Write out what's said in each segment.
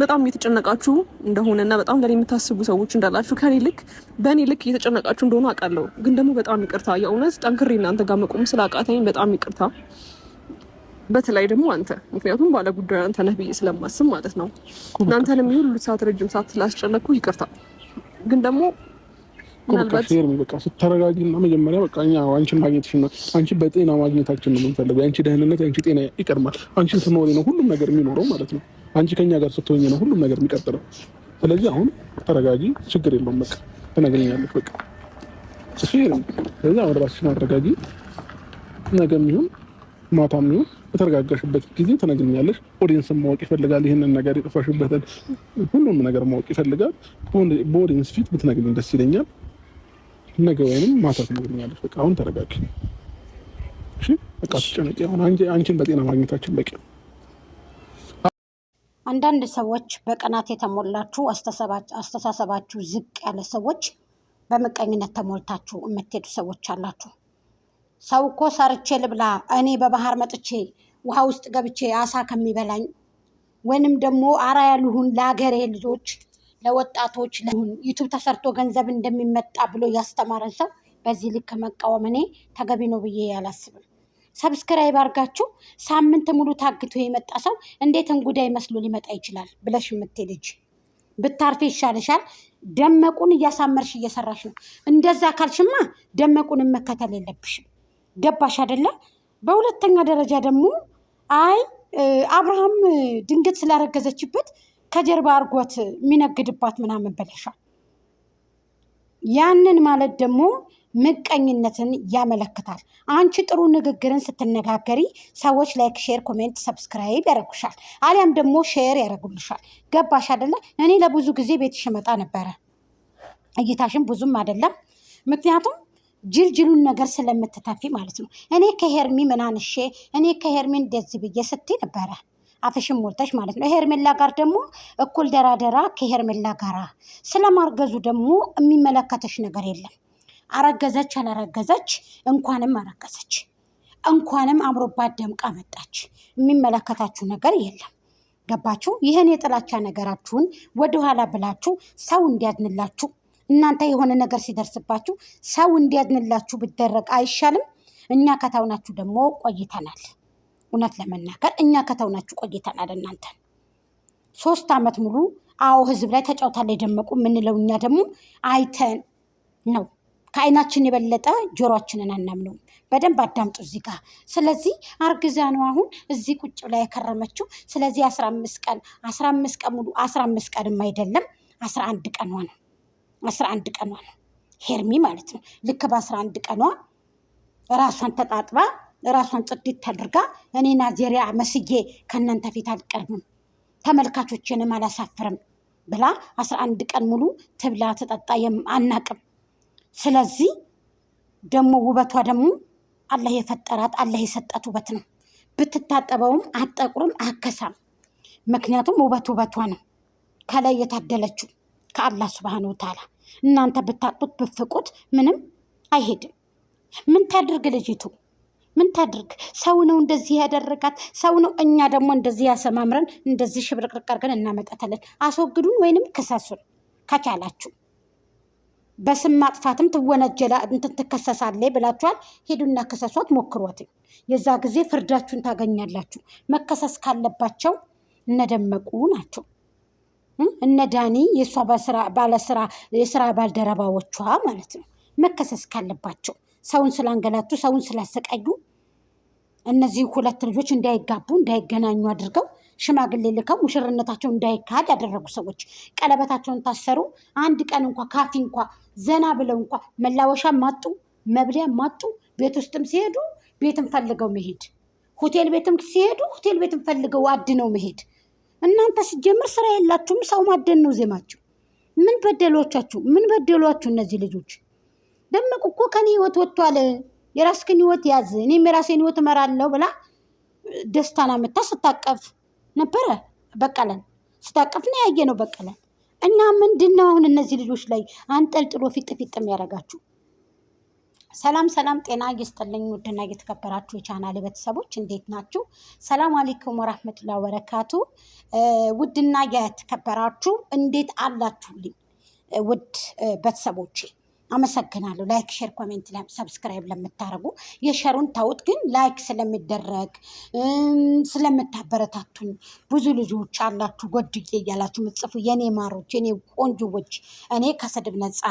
በጣም እየተጨነቃችሁ እንደሆነና በጣም ለኔ የምታስቡ ሰዎች እንዳላችሁ ከኔ ልክ በእኔ ልክ እየተጨነቃችሁ እንደሆነ አውቃለሁ። ግን ደግሞ በጣም ይቅርታ፣ የእውነት ጠንክሬ እናንተ ጋር መቆም ስላቃተኝ በጣም ይቅርታ። በተለይ ደግሞ አንተ፣ ምክንያቱም ባለ ጉዳዩ አንተ ነህ ብዬ ስለማስብ ማለት ነው። እናንተንም ሁሉ ሰዓት ረጅም ሰዓት ስላስጨነቅኩ ይቅርታ። ግን ደግሞ ምናልባት በቃ ስትረጋጊና መጀመሪያ በቃ እኛ አንቺን ማግኘትሽ ነው፣ አንቺ በጤና ማግኘታችን ነው የምንፈልገው። አንቺ ደህንነት፣ አንቺ ጤና ይቀድማል። አንቺን ስትኖሪ ነው ሁሉም ነገር የሚኖረው ማለት ነው። አንቺ ከኛ ጋር ስትሆኚ ነው ሁሉም ነገር የሚቀጥለው። ስለዚህ አሁን ተረጋጊ፣ ችግር የለውም። በቃ ትነግሪኛለሽ። በቃ እሺ። ስለዚህ አሁን ራስሽን አረጋጊ። ነገም ይሁን ማታም ይሁን በተረጋጋሽበት ጊዜ ትነግሪኛለሽ። ኦዲየንስም ማወቅ ይፈልጋል ይሄንን ነገር፣ የጠፋሽበትን ሁሉም ነገር ማወቅ ይፈልጋል። በኦዲየንስ ፊት ብትነግሪኝ ደስ ይለኛል። ነገ ወይንም ማታ ትነግሪኛለሽ። በቃ አሁን ተረጋጊ። እሺ በቃ ትጨነቂ። አሁን አንቺን በጤና ማግኘታችን በቂ ነው። አንዳንድ ሰዎች በቅናት የተሞላችሁ አስተሳሰባችሁ ዝቅ ያለ ሰዎች በምቀኝነት ተሞልታችሁ የምትሄዱ ሰዎች አላችሁ። ሰው እኮ ሰርቼ ልብላ፣ እኔ በባህር መጥቼ ውሃ ውስጥ ገብቼ አሳ ከሚበላኝ ወይንም ደግሞ አራያ ልሁን ለሀገሬ ልጆች ለወጣቶች ዩቱብ ተሰርቶ ገንዘብ እንደሚመጣ ብሎ ያስተማረን ሰው በዚህ ልክ መቃወም እኔ ተገቢ ነው ብዬ አላስብም። ሰብስክራይብ አድርጋችሁ ሳምንት ሙሉ ታግቶ የመጣ ሰው እንዴት እንጉዳይ መስሎ ሊመጣ ይችላል ብለሽ የምትሄድ ብታርፌ ይሻልሻል። ደመቁን እያሳመርሽ እየሰራሽ ነው። እንደዛ ካልሽማ ደመቁን መከተል የለብሽም። ገባሽ አይደለ? በሁለተኛ ደረጃ ደግሞ አይ አብርሃም ድንገት ስላረገዘችበት ከጀርባ አርጎት የሚነግድባት ምናምን በለሻል። ያንን ማለት ደግሞ ምቀኝነትን ያመለክታል። አንቺ ጥሩ ንግግርን ስትነጋገሪ ሰዎች ላይክ፣ ሼር፣ ኮሜንት፣ ሰብስክራይብ ያደርጉሻል፣ አሊያም ደግሞ ሼር ያደርጉልሻል። ገባሽ አይደለ? እኔ ለብዙ ጊዜ ቤትሽ መጣ ነበረ፣ እይታሽን ብዙም አይደለም። ምክንያቱም ጅልጅሉን ነገር ስለምትተፊ ማለት ነው። እኔ ከሄርሚ ምናንሼ እኔ ከሄርሚ እንደዚህ ብዬ ስትይ ነበረ፣ አፍሽን ሞልተሽ ማለት ነው። ሄርሜላ ጋር ደግሞ እኩል ደራደራ ከሄርሜላ ጋራ ስለማርገዙ ደግሞ የሚመለከተሽ ነገር የለም። አረገዘች አላረገዘች እንኳንም አረገዘች እንኳንም አምሮባት ደምቃ መጣች። የሚመለከታችሁ ነገር የለም። ገባችሁ? ይህን የጥላቻ ነገራችሁን ወደኋላ ብላችሁ ሰው እንዲያድንላችሁ፣ እናንተ የሆነ ነገር ሲደርስባችሁ ሰው እንዲያድንላችሁ ብደረግ አይሻልም? እኛ ከተውናችሁ ደግሞ ቆይተናል። እውነት ለመናገር እኛ ከተውናችሁ ቆይተናል። እናንተ 3 ዓመት ሙሉ አዎ ህዝብ ላይ ተጫውታለች ደመቁ የምንለው እኛ ደግሞ አይተን ነው። ከአይናችን የበለጠ ጆሮአችንን አናምነውም። በደንብ አዳምጡ እዚህ ጋር። ስለዚህ አርግዛ ነው አሁን እዚህ ቁጭ ላይ የከረመችው። ስለዚህ 15 ቀን 15 ቀን ሙሉ 15 ቀንም አይደለም 11 ቀኗ ነው። 11 ቀኗ ነው ሄርሚ ማለት ነው። ልክ በ11 ቀኗ ራሷን ተጣጥባ ራሷን ጽድት አድርጋ እኔ ናይጄሪያ መስዬ ከእናንተ ፊት አልቀርብም ተመልካቾችንም አላሳፍርም ብላ 11 ቀን ሙሉ ትብላ ትጠጣ አናቅም። ስለዚህ ደግሞ ውበቷ ደግሞ አላህ የፈጠራት አላህ የሰጣት ውበት ነው። ብትታጠበውም አጠቁርም አከሳም። ምክንያቱም ውበቷ ነው ከላይ የታደለችው ከአላህ ሱብሃነሁ ወተዓላ። እናንተ ብታጡት ብፍቁት ምንም አይሄድም። ምን ታድርግ ልጅቱ? ምን ታድርግ? ሰው ነው እንደዚህ ያደረጋት ሰው ነው። እኛ ደግሞ እንደዚህ ያሰማምረን እንደዚህ ሽብርቅርቅ አድርገን እናመጣታለን። አስወግዱን ወይንም ክሰሱን ከቻላችሁ። በስም ማጥፋትም ትወነጀላ እንትን ትከሰሳለች ብላችኋል። ሄዱና ክሰሷት፣ ሞክሯት። የዛ ጊዜ ፍርዳችሁን ታገኛላችሁ። መከሰስ ካለባቸው እነደመቁ ናቸው፣ እነ ዳኒ የእሷ የስራ ባልደረባዎቿ ማለት ነው። መከሰስ ካለባቸው ሰውን ስላንገላቱ ሰውን ስላሰቃዩ እነዚህ 2 ልጆች እንዳይጋቡ እንዳይገናኙ አድርገው ሽማግሌ ልከው ሙሽርነታቸው እንዳይካሄድ ያደረጉ ሰዎች ቀለበታቸውን ታሰሩ። አንድ ቀን እንኳ ካፊ እንኳ ዘና ብለው እንኳ መላወሻ ማጡ፣ መብሊያ ማጡ። ቤት ውስጥም ሲሄዱ ቤትም ፈልገው መሄድ፣ ሆቴል ቤትም ሲሄዱ ሆቴል ቤትም ፈልገው አድነው መሄድ። እናንተ ሲጀምር ስራ የላችሁም፣ ሰው ማደን ነው ዜማችሁ። ምን በደሏችሁ? ምን በደሏችሁ እነዚህ ልጆች? ደመቁ እኮ ከኔ ህይወት ወጥቷል። የራስክን ህይወት ያዝ፣ እኔም የራሴን ህይወት እመራለሁ ብላ ደስታና መታ ስታቀፍ ነበረ። በቀለን ስታቀፍ ነው ያየ ነው በቀለን። እና ምንድነው አሁን እነዚህ ልጆች ላይ አንጠልጥሎ ፊጥ የሚያደርጋችሁ? ሰላም ሰላም፣ ጤና ይስጥልኝ ውድና እየተከበራችሁ የቻናሌ ቤተሰቦች እንዴት ናችሁ? ሰላም አለይኩም ወራህመቱላሂ ወበረካቱ። ውድና የተከበራችሁ እንዴት አላችሁልኝ? ውድ ቤተሰቦቼ አመሰግናለሁ። ላይክ፣ ሼር፣ ኮሜንት፣ ሰብስክራይብ ለምታደርጉ የሸሩን ታውት ግን ላይክ ስለሚደረግ ስለምታበረታቱኝ ብዙ ልጆች አላችሁ ጎድዬ እያላችሁ ምጽፉ የኔ ማሮች፣ የኔ ቆንጆዎች፣ እኔ ከስድብ ነፃ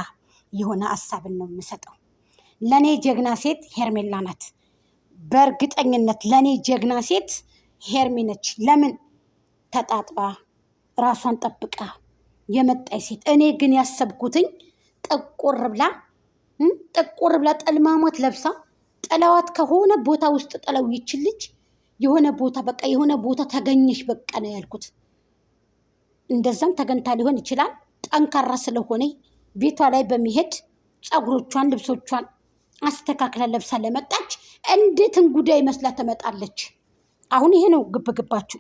የሆነ ሀሳብን ነው የምሰጠው። ለኔ ጀግና ሴት ሄርሜላ ናት። በእርግጠኝነት ለኔ ጀግና ሴት ሄርሜ ነች። ለምን ተጣጥባ ራሷን ጠብቃ የመጣይ ሴት። እኔ ግን ያሰብኩትኝ ጥቁር ብላ ጠልማሞት ለብሳ ጥለዋት ከሆነ ቦታ ውስጥ ጥለው ይችልች የሆነ ቦታ በቃ የሆነ ቦታ ተገኘሽ በቃ ነው ያልኩት። እንደዛም ተገንታ ሊሆን ይችላል። ጠንካራ ስለሆነ ቤቷ ላይ በሚሄድ ፀጉሮቿን ልብሶቿን አስተካክላ ለብሳ ለመጣች እንዴት እንጉዳይ መስላ ትመጣለች። አሁን ይሄ ነው ግብግባችሁ።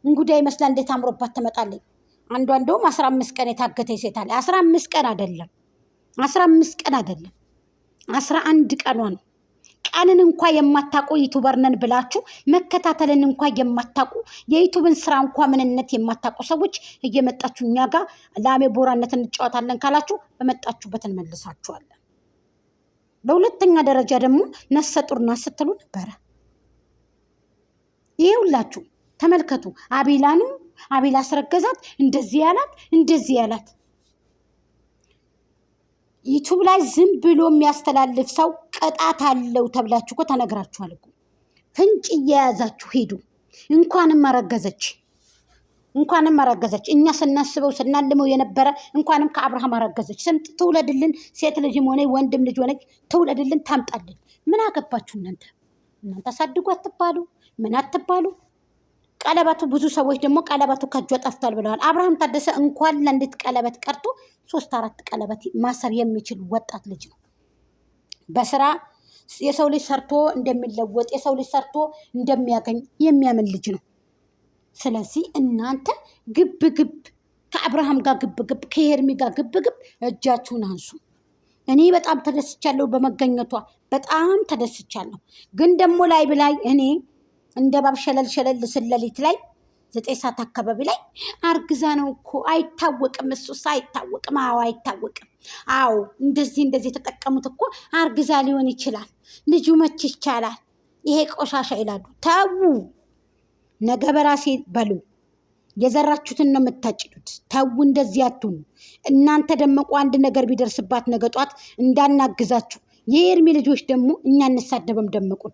እንጉዳይ መስላ እንዴት አምሮባት ትመጣለች። አንዷ እንደውም 15 ቀን የታገተ ሴት አለ። 15 ቀን አይደለም 11 ቀኗ ነው። ቀንን እንኳ የማታውቁ ዩቱበር ነን ብላችሁ መከታተልን እንኳ የማታውቁ የዩቱብን ስራ እንኳ ምንነት የማታውቁ ሰዎች እየመጣችሁ እኛ ጋር ላሜ ቦራነት እንጫወታለን ካላችሁ በመጣችሁበት እንመልሳችኋለን። በሁለተኛ ደረጃ ደግሞ ነፍሰ ጡር ናት ስትሉ ነበረ። ይሄ ሁላችሁ ተመልከቱ። አቤላ አስረገዛት፣ እንደዚህ ያላት ዩቱብ ላይ ዝም ብሎ የሚያስተላልፍ ሰው ቅጣት አለው ተብላችሁ እኮ ተነግራችኋል እኮ። ፍንጭ እየያዛችሁ ሄዱ። እንኳንም አረገዘች። እኛ ስናስበው ስናልመው የነበረ እንኳንም ከአብርሃም አረገዘች። ስንት ትውለድልን፣ ሴት ልጅም ሆነ ወንድም ልጅ ሆነች ትውለድልን፣ ታምጣልን። ምን አገባችሁ እናንተ አሳድጉ አትባሉ፣ ምን አትባሉ። ቀለበቱ ብዙ ሰዎች ደግሞ ቀለበቱ ከእጇ ጠፍቷል ብለዋል። አብርሃም ታደሰ እንኳን ለአንዲት ቀለበት ቀርቶ 3-4 ቀለበት ማሰር የሚችል ወጣት ልጅ ነው። በስራ የሰው ልጅ ሰርቶ እንደሚለወጥ የሰው ልጅ ሰርቶ እንደሚያገኝ የሚያምን ልጅ ነው። ስለዚህ እናንተ ግብ ከአብርሃም ጋር ግብ ከሄርሚ ጋር ግብ እጃችሁን አንሱ። እኔ በጣም ተደስቻለሁ በመገኘቷ፣ በጣም ተደስቻለሁ። ግን ደግሞ ላይ እኔ እንደ ባብ ሸለል ስለሊት ላይ 9 ሰዓት አካባቢ ላይ አርግዛ ነው እኮ አይታወቅም፣ እሱስ አይታወቅም። አዎ አይታወቅም። አዎ እንደዚህ የተጠቀሙት እኮ አርግዛ ሊሆን ይችላል። ልጁ መች ይቻላል። ይሄ ቆሻሻ ይላሉ። ተዉ፣ ነገ በራሴ በሉ። የዘራችሁትን ነው የምታጭዱት። ተዉ፣ እንደዚህ አትሁኑ። እናንተ ደመቁ አንድ ነገር ቢደርስባት ነገ ጧት እንዳናግዛችሁ። የኤርሚ ልጆች ደግሞ እኛ እንሳደበም ደመቁን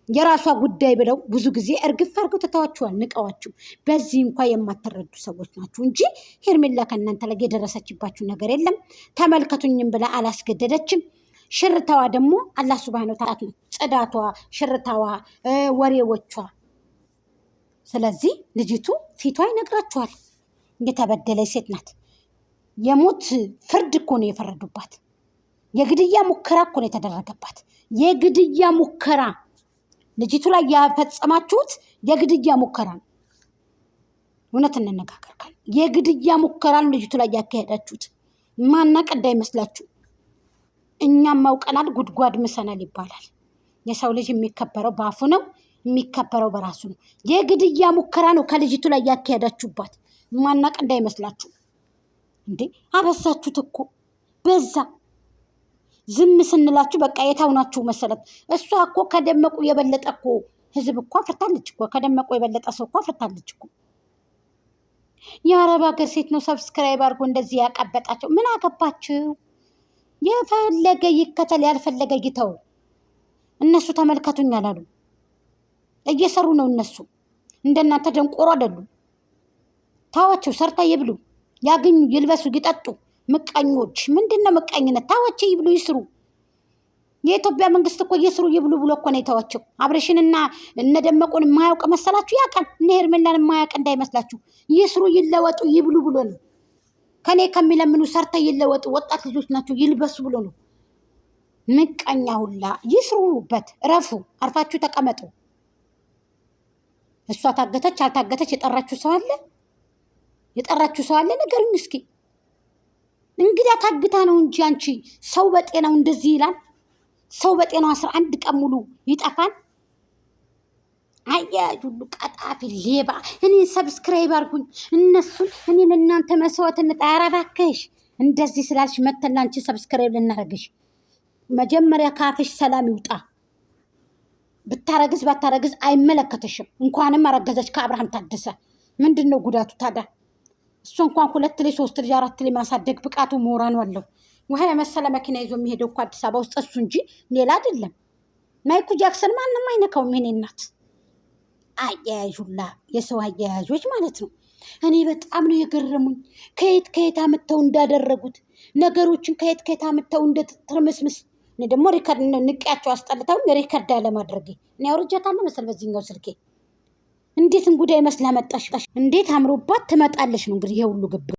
የራሷ ጉዳይ ብለው ብዙ ጊዜ እርግፍ አድርገው ትተዋችኋል፣ ንቀዋችሁ። በዚህ እንኳ የማትረዱ ሰዎች ናችሁ እንጂ ሄርሜላ ከእናንተ ላይ የደረሰችባችሁ ነገር የለም። ተመልከቱኝም ብላ አላስገደደችም። ሽርታዋ ደግሞ አላህ ሱብሃነሁ ወተዓላ ነው። ጽዳቷ፣ ሽርታዋ፣ ወሬዎቿ። ስለዚህ ልጅቱ ፊቷ ይነግራችኋል። የተበደለች ሴት ናት። የሞት ፍርድ እኮ ነው የፈረዱባት። የግድያ ሙከራ እኮ ነው የተደረገባት። የግድያ ሙከራ ልጅቱ ላይ ያፈጸማችሁት የግድያ ሙከራ ነው። እውነት እንነጋገር ካል የግድያ ሙከራ ነው ልጅቱ ላይ ያካሄዳችሁት። ማናቅ እንዳይመስላችሁ። እኛም ማውቀናል፣ ጉድጓድ ምሰናል ይባላል። የሰው ልጅ የሚከበረው በአፉ ነው፣ የሚከበረው በራሱ ነው። የግድያ ሙከራ ነው ከልጅቱ ላይ ያካሄዳችሁባት። ማናቅ እንዳይመስላችሁ። እንዴ አበሳችሁት እኮ በዛ። ዝም ስንላችሁ በቃ የታውናችሁ መሰለት። እሷ እኮ ከደመቁ የበለጠ እኮ ህዝብ እኮ አፍርታለች እኮ። ከደመቁ የበለጠ ሰው እኮ አፍርታለች እኮ። የአረብ ሀገር ሴት ነው ሰብስክራይብ አድርጎ እንደዚህ ያቀበጣቸው። ምን አገባችሁ? የፈለገ ይከተል፣ ያልፈለገ ይተው። እነሱ ተመልከቱኝ አላሉ። እየሰሩ ነው እነሱ። እንደናንተ ደንቆሮ አይደሉም። ታዋቸው፣ ሰርታ ይብሉ፣ ያግኙ፣ ይልበሱ፣ ይጠጡ። ምቀኞች ምንድነው ምቀኝነት? ታዋቸው ይብሉ፣ ይስሩ። የኢትዮጵያ መንግስት እኮ ይስሩ ይብሉ ብሎ እኮ ነው የተዋቸው። አብሬሽንና እነደመቁን የማያውቅ መሰላችሁ? ያውቃል። እነ ሄርሜላን የማያውቅ እንዳይመስላችሁ። ይስሩ፣ ይለወጡ፣ ይብሉ ብሎ ነው። ከኔ ከሚለምኑ ሰርተ ይለወጡ፣ ወጣት ልጆች ናቸው፣ ይልበሱ ብሎ ነው። ምቀኛ ሁላ ይስሩበት። ረፉ፣ አርፋችሁ ተቀመጡ። እሷ ታገተች አልታገተች የጠራችሁ ሰው አለ? ንገሩኝ እስኪ። እንግዲህ ታግታ ነው እንጂ አንቺ ሰው በጤናው እንደዚህ ይላል? ሰው በጤናው 11 ቀን ሙሉ ይጠፋል። አያጅ ሁሉ ቀጣፊ ሌባ። እኔን ሰብስክራይብ አድርጉኝ፣ እነሱን እኔን እናንተ መስዋዕት እንጣራባከሽ። እንደዚህ ስላልሽ መተን አንቺ ሰብስክራይብ ልናረግሽ። መጀመሪያ ካፍሽ ሰላም ይውጣ። ብታረግዝ ባታረግዝ አይመለከተሽም። እንኳንም አረገዘች ከአብርሃም ታደሰ። ምንድነው ጉዳቱ ታዲያ? እሱ እንኳን 2 ልጅ 3 ልጅ 4 ልጅ ማሳደግ ብቃቱ ሞራኑ አለው። ውሃ የመሰለ መኪና ይዞ የሚሄደው እኮ አዲስ አበባ ውስጥ እሱ እንጂ ሌላ አይደለም። ማይኩ ጃክሰን ማንም አይነካውም። ይሄኔ እናት አያያዡላ የሰው አያያዦች ማለት ነው። እኔ በጣም ነው የገረሙኝ። ከየት አምጥተው እንዳደረጉት ነገሮችን ከየት አምጥተው እንደትርምስምስ። እኔ ደግሞ ሪከርድ ንቄያቸው አስጠልተው ሪከርድ አለማድረግ እኔ አውርጃታለሁ መሰል በዚህኛው ስልኬ። እንዴት እንጉዳይ መስላ መጣሽ! እንዴት አምሮባት ትመጣለች ነው እንግዲህ ይሄ ሁሉ ግብ